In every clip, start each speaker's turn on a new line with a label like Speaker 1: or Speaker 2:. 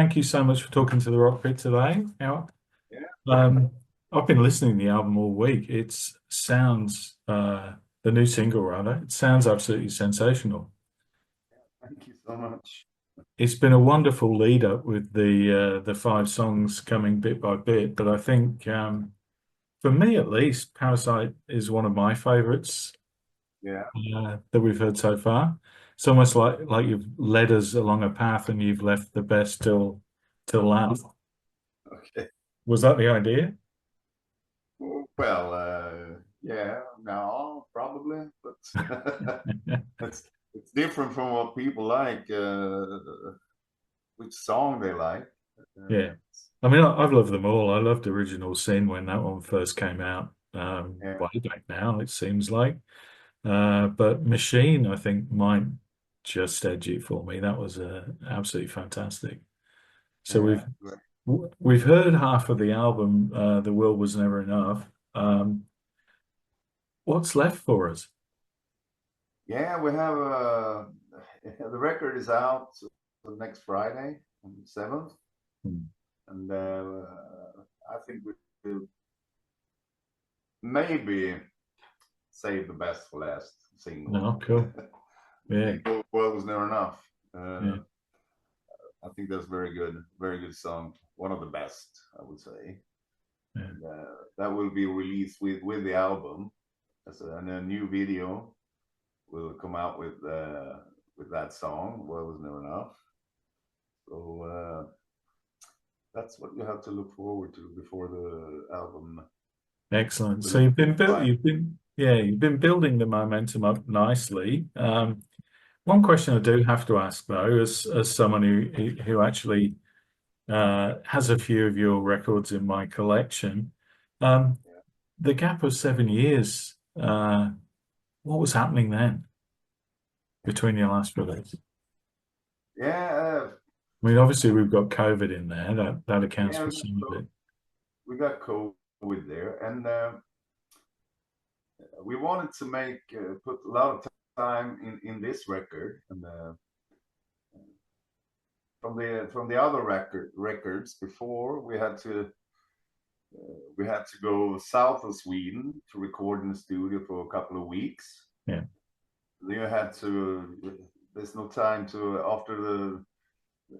Speaker 1: thank you so much for talking to the Rock Pit today.
Speaker 2: Yeah,
Speaker 1: Um, I've been listening to the album all week. It sounds, the new single rather, it sounds absolutely sensational.
Speaker 2: thank you so much.
Speaker 1: It's been a wonderful lead up with the five songs coming bit by bit, but I think for me at least, Parasite is one of my favorites
Speaker 2: Yeah,
Speaker 1: that we've heard so far. It's almost like you've led us along a path and you've left the best till last.
Speaker 2: okay.
Speaker 1: Was that the idea?
Speaker 2: Well, yeah, no, probably, but it's different from what people like, which song they like.
Speaker 1: Yeah.
Speaker 2: Uh,
Speaker 1: I mean, I've loved them all. I loved Original Sin when that one first came out,
Speaker 2: yeah,
Speaker 1: way back now, it seems like. But Machine, I think, might just edge it for me. That was absolutely fantastic. So
Speaker 2: yeah, great.
Speaker 1: we've heard half of the album, The World Was Never Enough. What's left for us?
Speaker 2: Yeah, we have the record is out next Friday on the 7th,
Speaker 1: Hmm.
Speaker 2: and I think we will maybe save the best for last single.
Speaker 1: No, cool.
Speaker 2: I
Speaker 1: Yeah,
Speaker 2: think World Was Never Enough.
Speaker 1: yeah,
Speaker 2: I think that's very good song. One of the best, I would say.
Speaker 1: yeah.
Speaker 2: And that will be released with the album. And a new video will come out with that song. World Was Never Enough. So that's what you have to look forward to before the album
Speaker 1: Excellent. So
Speaker 2: release. Right.
Speaker 1: you've been building the momentum up nicely. One question I do have to ask though, as someone who actually has a few of your records in my collection, um,
Speaker 2: Yeah.
Speaker 1: the gap of 7 years, what was happening then between your last release?
Speaker 2: Yeah,
Speaker 1: I mean, obviously we've got COVID in there. That accounts
Speaker 2: yeah,
Speaker 1: for some of it.
Speaker 2: we got COVID there, and we wanted to make put a lot of time in this record, and from the other records before we had to go south of Sweden to record in the studio for a couple of weeks.
Speaker 1: Yeah.
Speaker 2: Then you had to there's no time to after the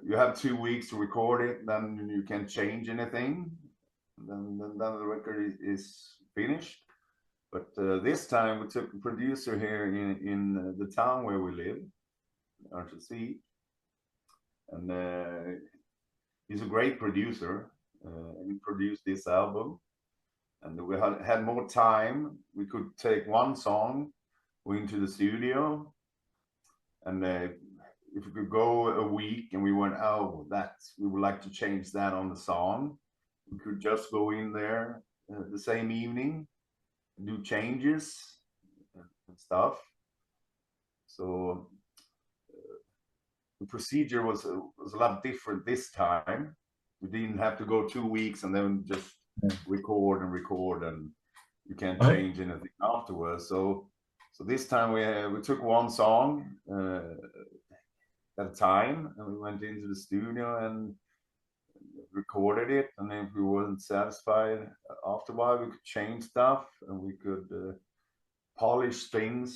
Speaker 2: you have 2 weeks to record it, then you can change anything. Then the record is finished. But this time we took a producer here in the town where we live, Örnsköldsvik, and he's a great producer. And he produced this album, and we had more time. We could take one song, go into the studio, and if we could go a week and we went, oh, that we would like to change that on the song, we could just go in there the same evening, do changes and stuff. So the procedure was a lot different this time. We didn't have to go 2 weeks and then just
Speaker 1: Yeah.
Speaker 2: record, and you can't
Speaker 1: I,
Speaker 2: change anything afterwards. So this time we took one song at a time, and we went into the studio and recorded it. And if we weren't satisfied after a while, we could change stuff, and we could polish things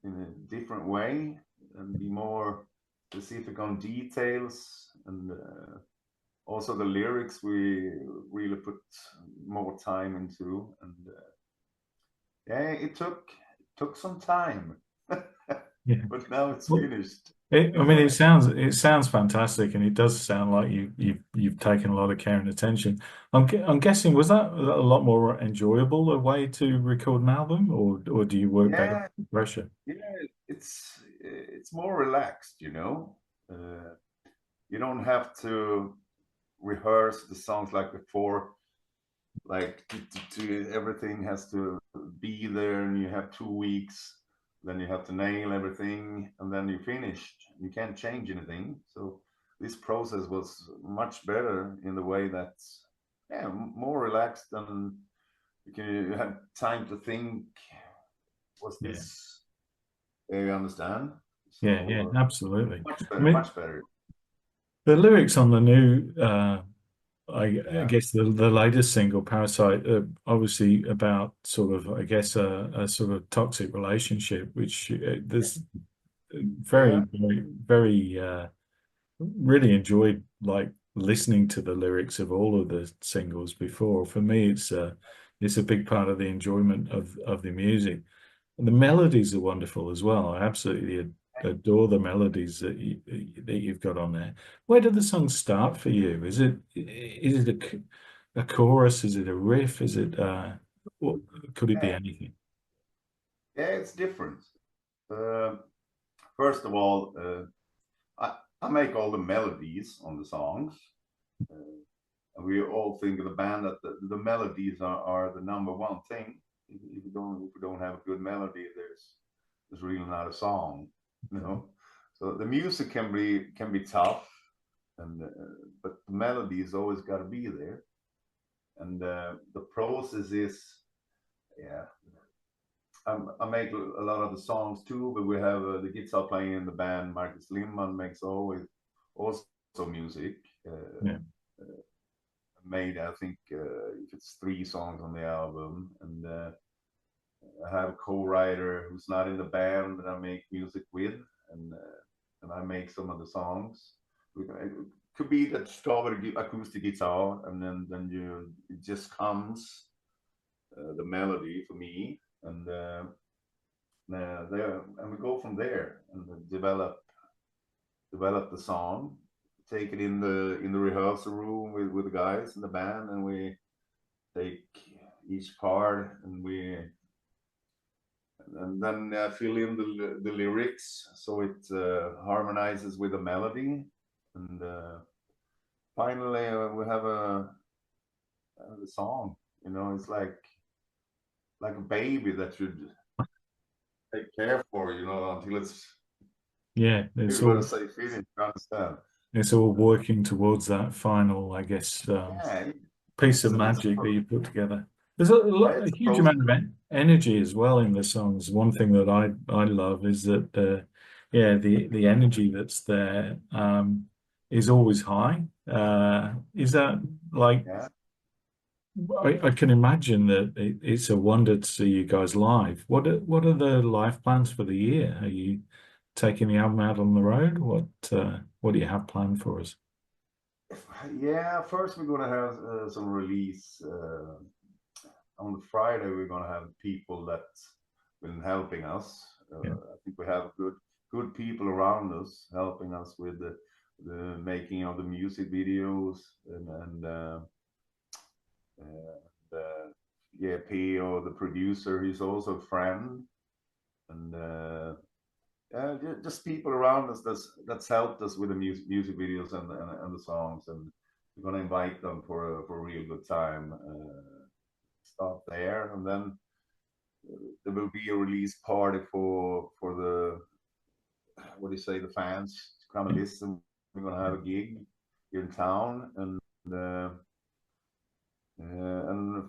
Speaker 2: in a different way and be more specific on details. And also the lyrics we really put more time into. And yeah, it took some time,
Speaker 1: yeah.
Speaker 2: but now it's
Speaker 1: Well,
Speaker 2: finished.
Speaker 1: I mean, it sounds fantastic, and it does sound like you've taken a lot of care and attention. I'm guessing, was that a lot more enjoyable a way to record an album, or do you work better
Speaker 2: Yeah,
Speaker 1: under pressure?
Speaker 2: yeah, it's more relaxed, you know. Uh, you don't have to rehearse the songs like before, like everything has to be there, and you have 2 weeks, then you have to nail everything, and then you're finished. You can't change anything. So this process was much better in the way that, yeah, more relaxed, and you have time to think, was
Speaker 1: Yeah,
Speaker 2: this, you understand?
Speaker 1: yeah,
Speaker 2: So
Speaker 1: absolutely.
Speaker 2: much
Speaker 1: I
Speaker 2: better,
Speaker 1: mean,
Speaker 2: much better.
Speaker 1: The lyrics on the new, I
Speaker 2: Yeah,
Speaker 1: guess the latest single, Parasite, obviously about sort of, I guess, a sort of toxic relationship, which there's very,
Speaker 2: yeah,
Speaker 1: very, very, really enjoyed like listening to the lyrics of all of the singles before. For me, it's a big part of the enjoyment of the music. And the melodies are wonderful as well. I absolutely adore the melodies that you've got on there. Where do the songs start for you? Is it a chorus? Is it a riff? Is it what, could it be
Speaker 2: yeah,
Speaker 1: anything?
Speaker 2: yeah. It's different. Uh, First of all, I make all the melodies on the songs. Uh, and we all think of the band that the melodies are the number one thing. If you don't have a good melody, there's really not a song, you know. So the music can be tough, and but the melody has always got to be there. And the process is, yeah. I make a lot of the songs too, but we have the guitar playing in the band. Marcus Lindman makes always also music.
Speaker 1: Yeah,
Speaker 2: Made I think if it's 3 songs on the album, and I have a co-writer who's not in the band that I make music with, and I make some of the songs. It could be that start with acoustic guitar, and then it just comes the melody for me, and there and we go from there and develop the song, take it in the rehearsal room with the guys in the band, and we take each part and then fill in the lyrics so it harmonizes with the melody, and finally we have a song. You know, it's like a baby that should take care for, until it's
Speaker 1: yeah.
Speaker 2: you're gonna say finish. You understand?
Speaker 1: It's all working towards that final, I guess,
Speaker 2: Yeah,
Speaker 1: piece
Speaker 2: it's
Speaker 1: of
Speaker 2: a, it's a
Speaker 1: magic that
Speaker 2: pro-
Speaker 1: you put together. There's a
Speaker 2: it's a
Speaker 1: huge
Speaker 2: process.
Speaker 1: amount of energy as well in the songs. One thing that I love is that yeah, the energy that's there is always high. Is that like
Speaker 2: Yeah.
Speaker 1: I can imagine that it's a wonder to see you guys live. What are the live plans for the year? Are you taking the album out on the road? What do you have planned for us?
Speaker 2: Yeah, first we're gonna have some release on the Friday. We're gonna have people that's been helping us.
Speaker 1: Yeah.
Speaker 2: I think we have good people around us helping us with the making of the music videos, and yeah, P.O. the producer, he's also a friend, and yeah, just people around us that's helped us with the music videos and the songs, and we're gonna invite them for a real good time. Start there, and then there will be a release party for the what do you say, the fans to come and listen. We're gonna have a gig here in town, uh, and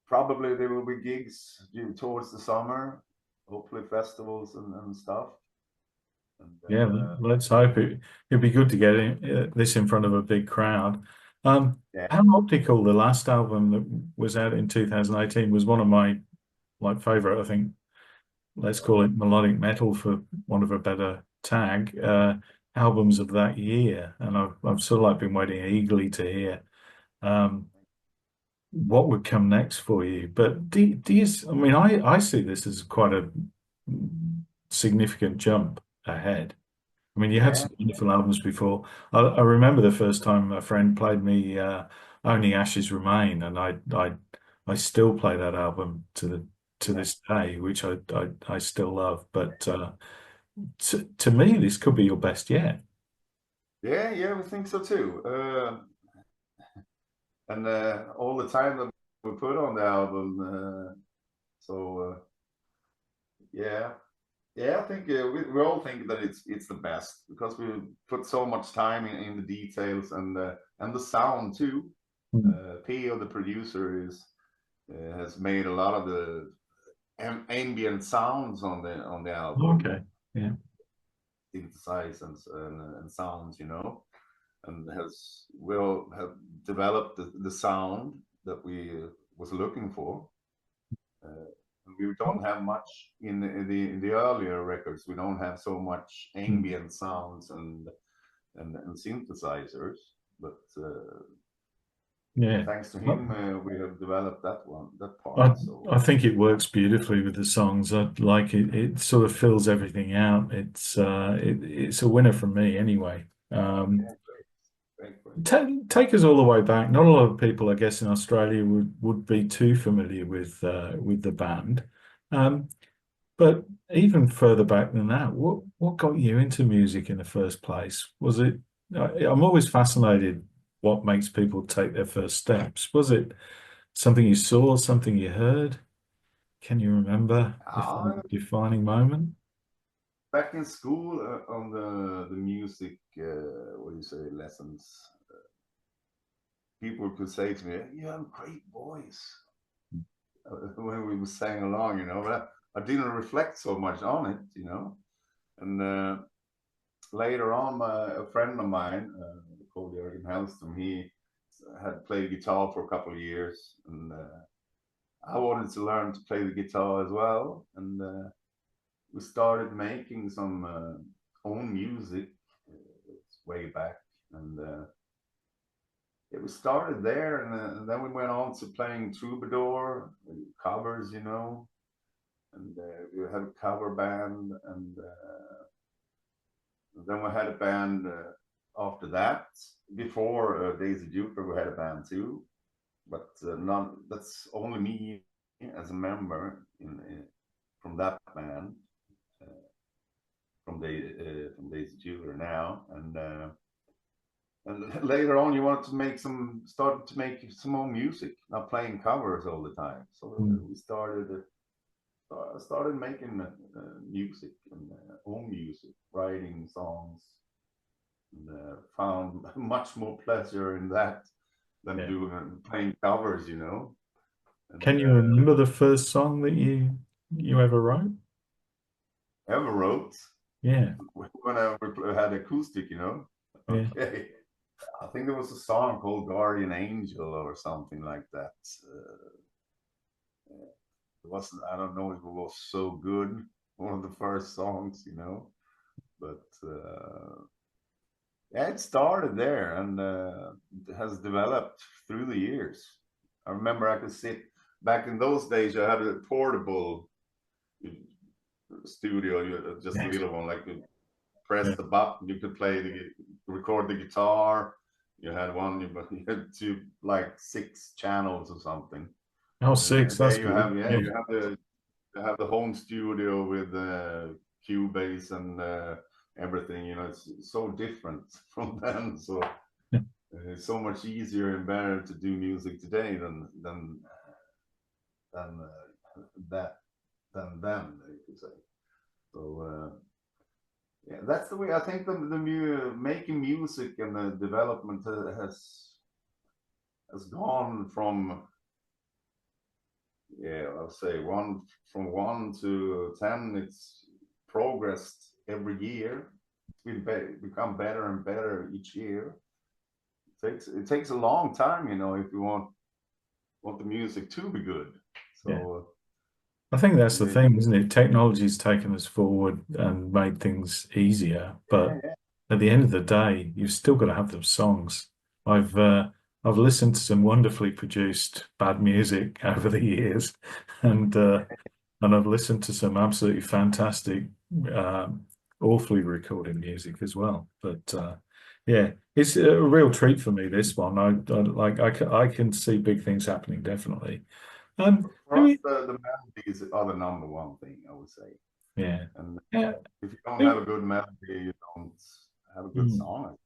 Speaker 2: probably there will be gigs towards the summer, hopefully festivals and stuff. And
Speaker 1: Yeah, let's hope it'd be good to get this in front of a big crowd.
Speaker 2: yeah,
Speaker 1: Optical, the last album that was out in 2018, was one of my like favorite, I think, let's call it melodic metal for want of a better tag, albums of that year. And I've sort of like been waiting eagerly to hear um, what would come next for you. But do you, I mean, I see this as quite a significant jump ahead. I mean, you had
Speaker 2: yeah,
Speaker 1: some wonderful albums before. I remember the first time a friend played me "Only Ashes Remain," and I still play that album to
Speaker 2: yeah,
Speaker 1: this day, which I still love. But to me, this could be your best yet.
Speaker 2: yeah. We think so too. And all the time that we put on the album, so yeah, yeah. I think we all think that it's the best because we put so much time in the details and the sound too.
Speaker 1: Mm.
Speaker 2: P.O. the producer has made a lot of the ambient sounds on the album,
Speaker 1: Okay. Yeah.
Speaker 2: synthesize and sounds, and have developed the sound that we was looking for. We don't have much in the earlier records. We don't have so much ambient sounds and synthesizers, but
Speaker 1: Yeah.
Speaker 2: thanks to him, we have developed that part. So
Speaker 1: I think it works beautifully with the songs. I like it. It sort of fills everything out. It's a winner from me anyway.
Speaker 2: yeah,
Speaker 1: Take us all the way back. Not a lot of people, I guess, in Australia would be too familiar with the band. Um, but even further back than that, what got you into music in the first place? Was it? I'm always fascinated what makes people take their first steps. Was it something you saw, something you heard? Can you remember if defining moment?
Speaker 2: back in school on the music, what do you say, lessons, people could say to me, "You have a great voice," when we sang along, but I didn't reflect so much on it. And later on, a friend of mine called Jörgen Hellström, he had played guitar for a couple of years, and I wanted to learn to play the guitar as well, and we started making some own music way back, and we started there, and then we went on to playing troubadour covers, and we had a cover band, and then we had a band after that. Before Daisy Duper, we had a band too, but that's only me as a member from that band, from Daisy Duper now, and later on, you wanted to started to make some own music, not playing covers all the time. So we started making music and own music, writing songs, and found much more pleasure in that than doing playing covers. And,
Speaker 1: Can you remember the first song that you ever wrote?
Speaker 2: ever wrote?
Speaker 1: Yeah.
Speaker 2: When I had acoustic.
Speaker 1: Yeah.
Speaker 2: Okay. I think there was a song called Guardian Angel or something like that. It wasn't, I don't know if it was so good, one of the first songs. But yeah, it started there, and it has developed through the years. I remember I could sit back in those days. I had a portable studio, just a little one, like you press
Speaker 1: Yeah.
Speaker 2: the button, you could record the guitar. You had you had two, like 6 channels or something.
Speaker 1: Oh,
Speaker 2: And
Speaker 1: six. That's
Speaker 2: there you
Speaker 1: good.
Speaker 2: have, yeah,
Speaker 1: Yeah.
Speaker 2: you have the home studio with Cubase and everything. It's so different from then. So it's so much easier and better to do music today than that than then, you could say. So yeah, that's the way I think making music and the development has gone from, yeah, I'll say from 1 to 10. It's progressed every year. It's become better and better each year. It takes a long time, if you want the music to be good.
Speaker 1: Yeah.
Speaker 2: So
Speaker 1: I think that's the
Speaker 2: yeah,
Speaker 1: thing, isn't it? Technology's taken us forward and made things easier, but
Speaker 2: yeah,
Speaker 1: at the end of the day, you've still got to have those songs. I've uh, I've listened to some wonderfully produced bad music over the years, and uh, and I've listened to some absolutely fantastic, awfully recorded music as well. But yeah, it's a real treat for me, this one. I can see big things happening, definitely.
Speaker 2: for
Speaker 1: Who,
Speaker 2: us,
Speaker 1: i-
Speaker 2: the melodies are the number one thing, I would say.
Speaker 1: yeah,
Speaker 2: And
Speaker 1: yeah,
Speaker 2: if you don't have
Speaker 1: who,
Speaker 2: a good melody, you don't have a good
Speaker 1: mm,
Speaker 2: song.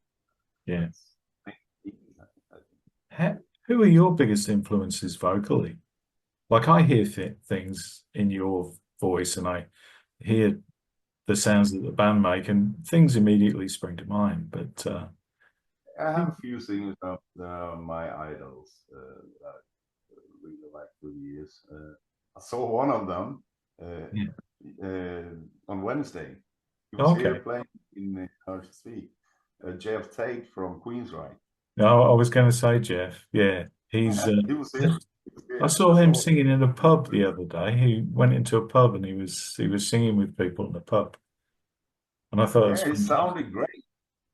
Speaker 1: yeah.
Speaker 2: That's I
Speaker 1: Ha- Who are your biggest influences vocally? Like I hear things in your voice, and I hear the sounds that the band make, and things immediately spring to mind. But
Speaker 2: I have a few singers of my idols that I really like through the years. I saw one of them
Speaker 1: yeah.
Speaker 2: on Wednesday. He was here
Speaker 1: Okay.
Speaker 2: playing in Örnsköldsvik, Jeff Tate from Queensryche.
Speaker 1: No, I was going to say Jeff. Yeah, he's.
Speaker 2: He was here. He was
Speaker 1: I
Speaker 2: here.
Speaker 1: saw
Speaker 2: I
Speaker 1: him
Speaker 2: saw him.
Speaker 1: singing in a pub the other day. He went into a pub and he was singing with people in the pub, and I thought it was
Speaker 2: Yeah, he
Speaker 1: fantastic.
Speaker 2: sounded great.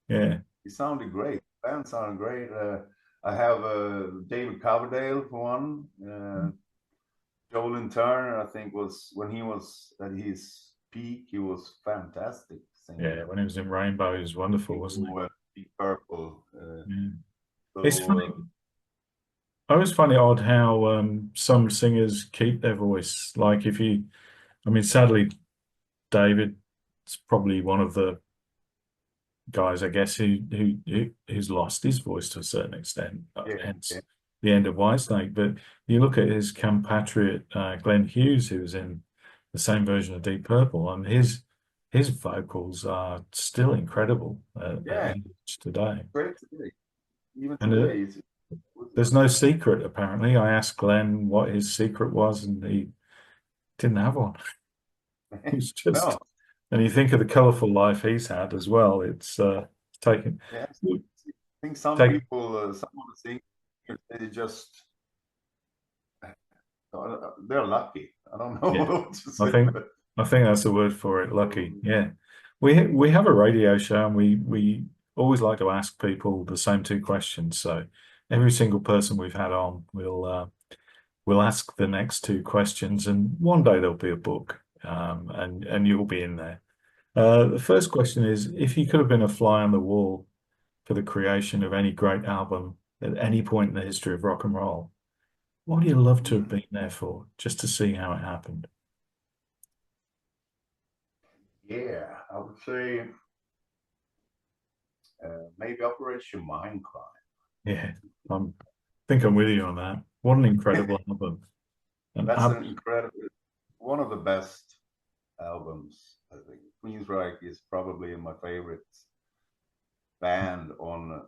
Speaker 1: Yeah,
Speaker 2: He sounded great. The band sounded great. I have David Coverdale for one. Joel Turner, I think, was when he was at his peak. He was fantastic
Speaker 1: yeah.
Speaker 2: singer.
Speaker 1: When he was in Rainbow, he was wonderful, wasn't
Speaker 2: Deep Purple.
Speaker 1: he? Yeah. It's
Speaker 2: So
Speaker 1: funny. I always find it odd how some singers keep their voice. Like if you, I mean, sadly, David's probably one of the guys, I guess, who's lost his voice to a certain extent,
Speaker 2: yeah,
Speaker 1: hence
Speaker 2: yeah,
Speaker 1: the end of Whitesnake. But you look at his compatriot Glenn Hughes, who was in the same version of Deep Purple, and his vocals are still incredible at
Speaker 2: yeah.
Speaker 1: his age today.
Speaker 2: Great today. Even
Speaker 1: And
Speaker 2: today,
Speaker 1: there's no secret, apparently. I asked Glenn what his secret was, and he didn't have one. He's just,
Speaker 2: no,
Speaker 1: and you think of the colourful life he's had as well. It's taken.
Speaker 2: yes. I think some
Speaker 1: Take,
Speaker 2: people, some of the singers, they just they're lucky. I don't know
Speaker 1: yeah,
Speaker 2: what to
Speaker 1: I
Speaker 2: say,
Speaker 1: think
Speaker 2: but
Speaker 1: I think that's the word for it. Lucky, yeah. We have a radio show, and we always like to ask people the same two questions. So every single person we've had on, we'll ask the next two questions, and one day there'll be a book, and you'll be in there. The first question is, if you could have been a fly on the wall for the creation of any great album at any point in the history of rock and roll, what would you love to have been there for, just to see how it happened?
Speaker 2: yeah, I would say maybe Operation Mindcrime.
Speaker 1: Yeah, I think I'm with you on that. What an incredible album. And
Speaker 2: That's an incredible, one of the best albums. I think Queensryche is probably my favorite band on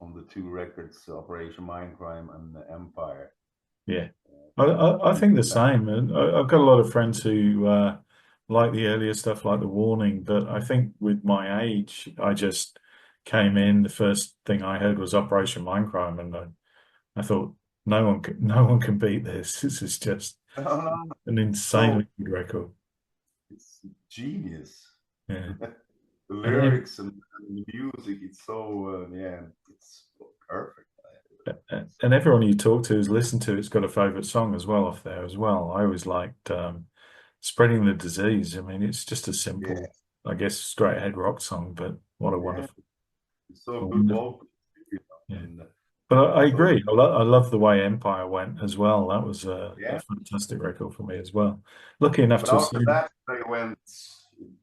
Speaker 2: the two records, Operation Mindcrime and Empire.
Speaker 1: yeah, I think the same. And I've got a lot of friends who like the earlier stuff, like The Warning. But I think with my age, I just came in. The first thing I heard was Operation Mindcrime, and I thought no one can beat this. This is just
Speaker 2: No, no,
Speaker 1: an
Speaker 2: so
Speaker 1: insanely good record.
Speaker 2: it's genius.
Speaker 1: Yeah,
Speaker 2: The
Speaker 1: and ev
Speaker 2: lyrics and the music, it's so yeah, it's perfect.
Speaker 1: and everyone you talk to who's listened to it's got a favorite song as well off there as well. I always liked Spreading the Disease. I mean, it's just a
Speaker 2: Yeah,
Speaker 1: simple, I guess, straight ahead rock song, but what
Speaker 2: yeah, it's
Speaker 1: a
Speaker 2: so good
Speaker 1: wonderful,
Speaker 2: vocal, you know,
Speaker 1: yeah.
Speaker 2: and
Speaker 1: But I
Speaker 2: so
Speaker 1: agree. I love the way Empire went as well. That was a
Speaker 2: yeah.
Speaker 1: fantastic record for me as well. Lucky enough
Speaker 2: But
Speaker 1: to have
Speaker 2: after
Speaker 1: seen.
Speaker 2: that, they went.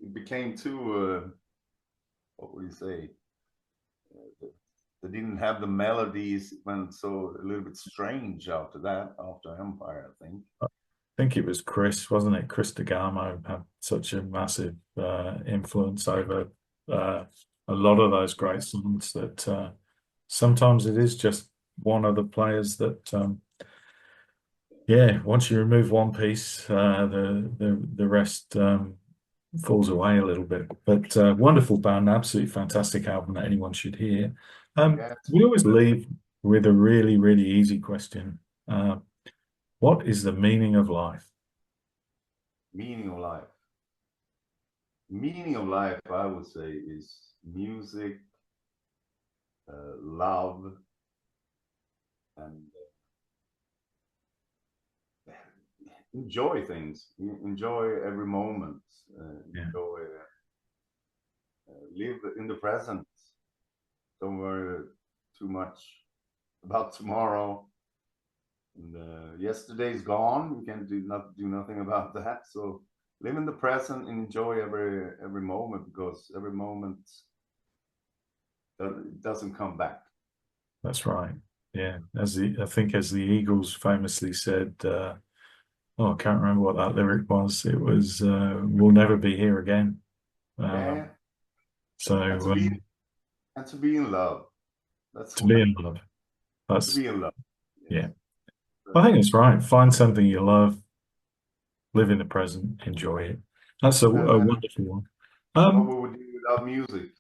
Speaker 2: It became too. What would you say? They didn't have the melodies. It went so a little bit strange after that. After Empire, I think.
Speaker 1: I think it was Chris, wasn't it? Chris DeGarmo had such a massive influence over uh, a lot of those great songs that sometimes it is just one of the players that, yeah, once you remove one piece, the rest falls away a little bit. But wonderful band, absolutely fantastic album that anyone should hear.
Speaker 2: Yeah,
Speaker 1: We always leave with a really, really easy question. What is the meaning of life?
Speaker 2: meaning of life. Meaning of life, I would say, is music, love, and enjoy things. Enjoy every moment.
Speaker 1: Yeah,
Speaker 2: Enjoy. Live in the present. Don't worry too much about tomorrow. And yesterday's gone. You can do nothing about that. So live in the present and enjoy every moment, because every moment doesn't come back.
Speaker 1: that's right. Yeah, I think as the Eagles famously said, oh, I can't remember what that lyric was. It was "We'll never be here again."
Speaker 2: Yeah,
Speaker 1: So
Speaker 2: and to be in love. That's
Speaker 1: to be
Speaker 2: what
Speaker 1: in love,
Speaker 2: to
Speaker 1: that's
Speaker 2: be in love.
Speaker 1: yeah.
Speaker 2: Yes.
Speaker 1: I
Speaker 2: Uh,
Speaker 1: think it's right. Find something you love, live in the present, enjoy it. That's a
Speaker 2: and
Speaker 1: wonderful one.
Speaker 2: what
Speaker 1: Um,
Speaker 2: would we do without music?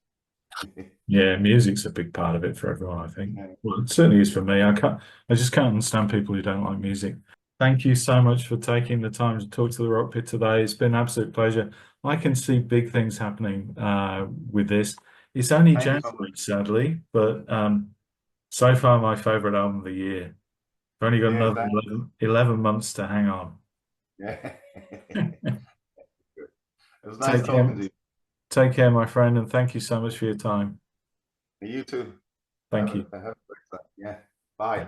Speaker 1: Yeah, music's a big part of it for everyone, I think.
Speaker 2: Yeah.
Speaker 1: Well, it certainly is for me. I just can't understand people who don't like music. Thank you so much for taking the time to talk to the Rock Pit today. It's been an absolute pleasure. I can see big things happening with this. It's only
Speaker 2: Thank you so much.
Speaker 1: January, sadly, but so far my favorite album of the year. I've only got
Speaker 2: Yeah,
Speaker 1: another
Speaker 2: thank
Speaker 1: 11 months to hang on.
Speaker 2: yeah. It was nice
Speaker 1: Take
Speaker 2: talking
Speaker 1: care.
Speaker 2: to you.
Speaker 1: Take care, my friend, and thank you so much for your time.
Speaker 2: You too.
Speaker 1: Thank you.
Speaker 2: Have a great time. Yeah. Bye.